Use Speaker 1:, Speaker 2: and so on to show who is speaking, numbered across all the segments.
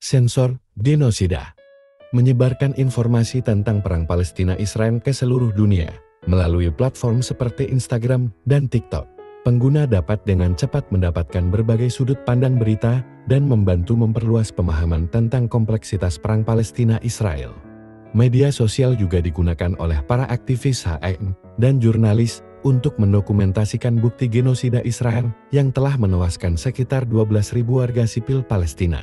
Speaker 1: Sensor genosida. Menyebarkan informasi tentang perang Palestina-Israel ke seluruh dunia melalui platform seperti Instagram dan TikTok. Pengguna dapat dengan cepat mendapatkan berbagai sudut pandang berita dan membantu memperluas pemahaman tentang kompleksitas perang Palestina-Israel. Media sosial juga digunakan oleh para aktivis HM dan jurnalis untuk mendokumentasikan bukti genosida Israel yang telah menewaskan sekitar 12.000 warga sipil Palestina.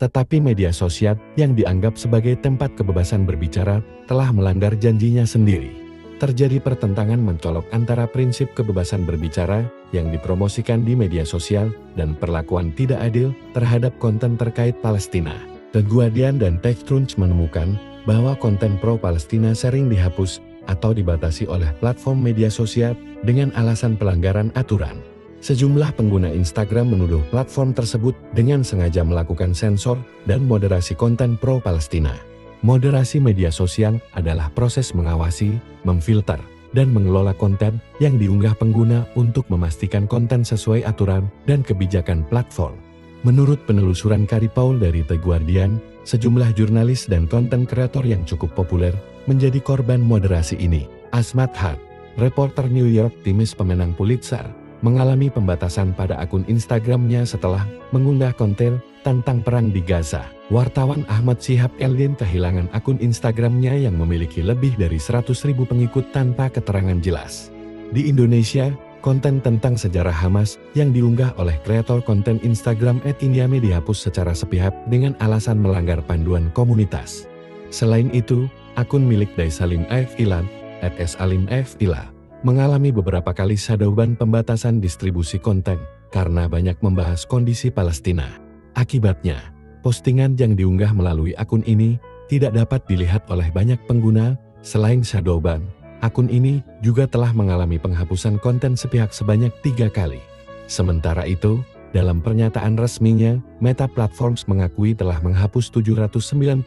Speaker 1: Tetapi media sosial yang dianggap sebagai tempat kebebasan berbicara telah melanggar janjinya sendiri. Terjadi pertentangan mencolok antara prinsip kebebasan berbicara yang dipromosikan di media sosial dan perlakuan tidak adil terhadap konten terkait Palestina. The Guardian dan TechCrunch menemukan bahwa konten pro-Palestina sering dihapus atau dibatasi oleh platform media sosial dengan alasan pelanggaran aturan. Sejumlah pengguna Instagram menuduh platform tersebut dengan sengaja melakukan sensor dan moderasi konten pro-Palestina. Moderasi media sosial adalah proses mengawasi, memfilter, dan mengelola konten yang diunggah pengguna untuk memastikan konten sesuai aturan dan kebijakan platform. Menurut penelusuran Kari Paul dari The Guardian, sejumlah jurnalis dan konten kreator yang cukup populer menjadi korban moderasi ini. Asmat Haq, reporter New York Times pemenang Pulitzer, mengalami pembatasan pada akun Instagramnya setelah mengunggah konten tentang perang di Gaza. Wartawan Ahmad Syihab Eldin kehilangan akun Instagramnya yang memiliki lebih dari 100.000 pengikut tanpa keterangan jelas. Di Indonesia, konten tentang sejarah Hamas yang diunggah oleh kreator konten Instagram @indiame dihapus secara sepihak dengan alasan melanggar panduan komunitas. Selain itu, akun milik Daisalim F. Ilan, @salimfila, mengalami beberapa kali shutdown pembatasan distribusi konten karena banyak membahas kondisi Palestina. Akibatnya, postingan yang diunggah melalui akun ini tidak dapat dilihat oleh banyak pengguna. Selain shutdown, akun ini juga telah mengalami penghapusan konten sepihak sebanyak 3 kali. Sementara itu, dalam pernyataan resminya, Meta Platforms mengakui telah menghapus 795.000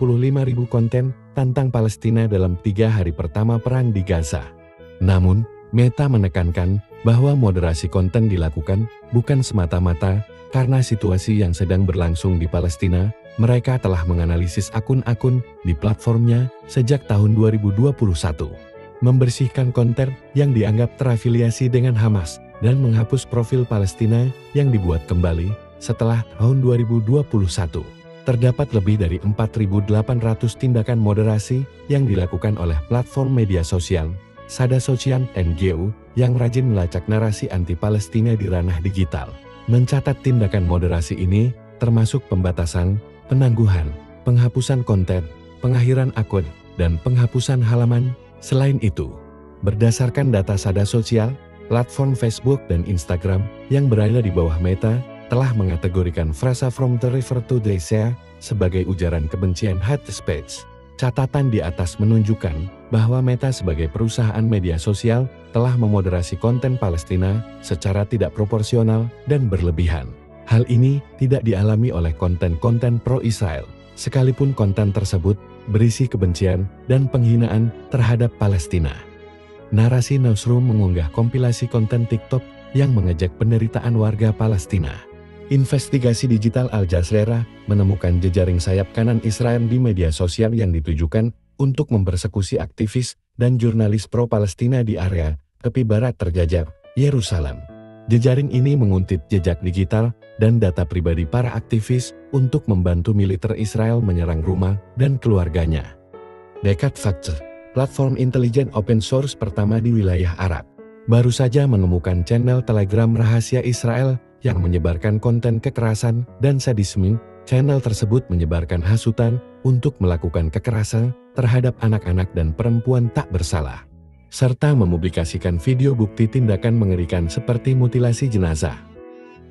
Speaker 1: konten tentang Palestina dalam 3 hari pertama perang di Gaza. Namun, Meta menekankan bahwa moderasi konten dilakukan bukan semata-mata karena situasi yang sedang berlangsung di Palestina. Mereka telah menganalisis akun-akun di platformnya sejak tahun 2021, membersihkan konten yang dianggap terafiliasi dengan Hamas, dan menghapus profil Palestina yang dibuat kembali setelah tahun 2021. Terdapat lebih dari 4.800 tindakan moderasi yang dilakukan oleh platform media sosial, Sada Sosial NGO yang rajin melacak narasi anti-Palestina di ranah digital. Mencatat tindakan moderasi ini termasuk pembatasan, penangguhan, penghapusan konten, pengakhiran akun, dan penghapusan halaman. Selain itu, berdasarkan data Sada Sosial, platform Facebook dan Instagram yang berada di bawah Meta telah mengategorikan frasa "from the river to the sea" sebagai ujaran kebencian hate speech. Catatan di atas menunjukkan bahwa Meta sebagai perusahaan media sosial telah memoderasi konten Palestina secara tidak proporsional dan berlebihan. Hal ini tidak dialami oleh konten-konten pro-Israel, sekalipun konten tersebut berisi kebencian dan penghinaan terhadap Palestina. Narasi Newsroom mengunggah kompilasi konten TikTok yang mengejek penderitaan warga Palestina. Investigasi digital Al Jazeera menemukan jejaring sayap kanan Israel di media sosial yang ditujukan untuk mempersekusi aktivis dan jurnalis pro-Palestina di area tepi barat terjajah, Yerusalem. Jejaring ini menguntit jejak digital dan data pribadi para aktivis untuk membantu militer Israel menyerang rumah dan keluarganya. Dekat Factor, platform intelijen open source pertama di wilayah Arab, baru saja menemukan channel Telegram rahasia Israel yang menyebarkan konten kekerasan dan sadisme. Channel tersebut menyebarkan hasutan untuk melakukan kekerasan terhadap anak-anak dan perempuan tak bersalah, serta mempublikasikan video bukti tindakan mengerikan seperti mutilasi jenazah.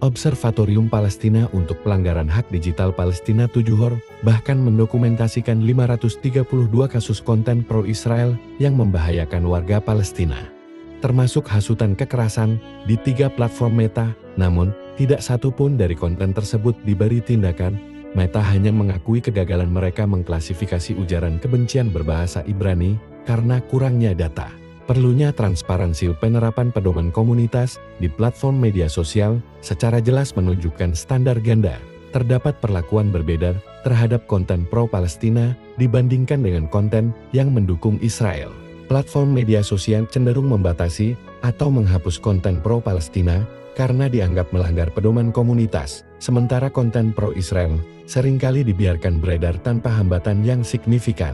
Speaker 1: Observatorium Palestina untuk Pelanggaran Hak Digital Palestina 7HOR bahkan mendokumentasikan 532 kasus konten pro-Israel yang membahayakan warga Palestina, termasuk hasutan kekerasan di 3 platform Meta. Namun, tidak satu pun dari konten tersebut diberi tindakan. Meta hanya mengakui kegagalan mereka mengklasifikasi ujaran kebencian berbahasa Ibrani karena kurangnya data. Perlunya transparansi penerapan pedoman komunitas di platform media sosial secara jelas menunjukkan standar ganda terdapat perlakuan berbeda terhadap konten pro-Palestina dibandingkan dengan konten yang mendukung Israel. Platform media sosial cenderung membatasi atau menghapus konten pro-Palestina karena dianggap melanggar pedoman komunitas, sementara konten pro-Israel seringkali dibiarkan beredar tanpa hambatan yang signifikan.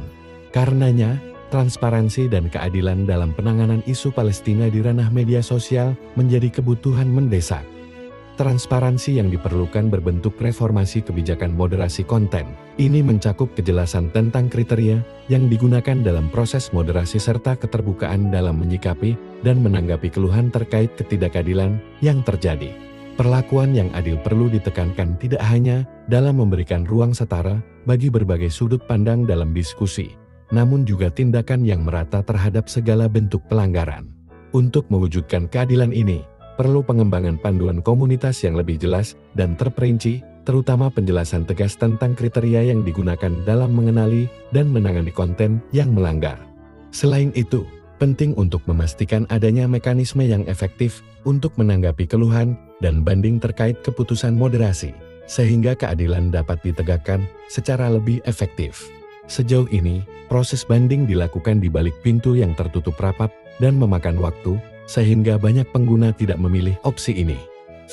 Speaker 1: Karenanya, transparansi dan keadilan dalam penanganan isu Palestina di ranah media sosial menjadi kebutuhan mendesak. Transparansi yang diperlukan berbentuk reformasi kebijakan moderasi konten. Ini mencakup kejelasan tentang kriteria yang digunakan dalam proses moderasi serta keterbukaan dalam menyikapi dan menanggapi keluhan terkait ketidakadilan yang terjadi. Perlakuan yang adil perlu ditekankan tidak hanya dalam memberikan ruang setara bagi berbagai sudut pandang dalam diskusi, namun juga tindakan yang merata terhadap segala bentuk pelanggaran. Untuk mewujudkan keadilan ini, perlu pengembangan panduan komunitas yang lebih jelas dan terperinci, terutama penjelasan tegas tentang kriteria yang digunakan dalam mengenali dan menangani konten yang melanggar. Selain itu, penting untuk memastikan adanya mekanisme yang efektif untuk menanggapi keluhan dan banding terkait keputusan moderasi, sehingga keadilan dapat ditegakkan secara lebih efektif. Sejauh ini, proses banding dilakukan di balik pintu yang tertutup rapat dan memakan waktu, sehingga banyak pengguna tidak memilih opsi ini.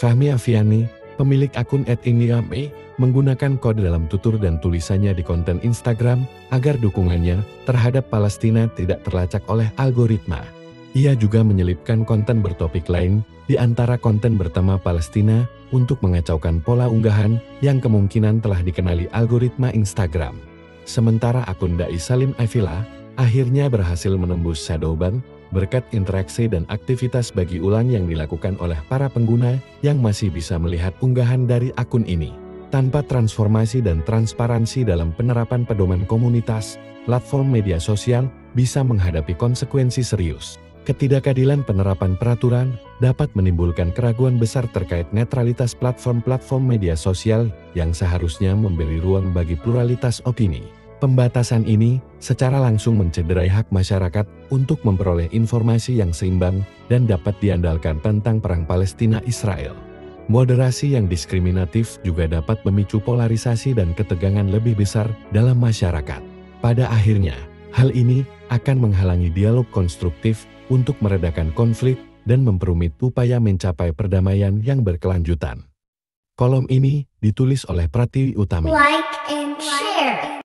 Speaker 1: Fahmi Afiani, pemilik akun @iniame, menggunakan kode dalam tutur dan tulisannya di konten Instagram agar dukungannya terhadap Palestina tidak terlacak oleh algoritma. Ia juga menyelipkan konten bertopik lain, di antara konten bertema Palestina, untuk mengacaukan pola unggahan yang kemungkinan telah dikenali algoritma Instagram. Sementara akun Dai Salim Avila akhirnya berhasil menembus shadow ban berkat interaksi dan aktivitas bagi ulang yang dilakukan oleh para pengguna yang masih bisa melihat unggahan dari akun ini. Tanpa transformasi dan transparansi dalam penerapan pedoman komunitas, platform media sosial bisa menghadapi konsekuensi serius. Ketidakadilan penerapan peraturan dapat menimbulkan keraguan besar terkait netralitas platform-platform media sosial yang seharusnya memberi ruang bagi pluralitas opini. Pembatasan ini secara langsung mencederai hak masyarakat untuk memperoleh informasi yang seimbang dan dapat diandalkan tentang perang Palestina-Israel. Moderasi yang diskriminatif juga dapat memicu polarisasi dan ketegangan lebih besar dalam masyarakat. Pada akhirnya, hal ini akan menghalangi dialog konstruktif untuk meredakan konflik dan memperumit upaya mencapai perdamaian yang berkelanjutan. Kolom ini ditulis oleh Pratiwi Utami.
Speaker 2: Like and share.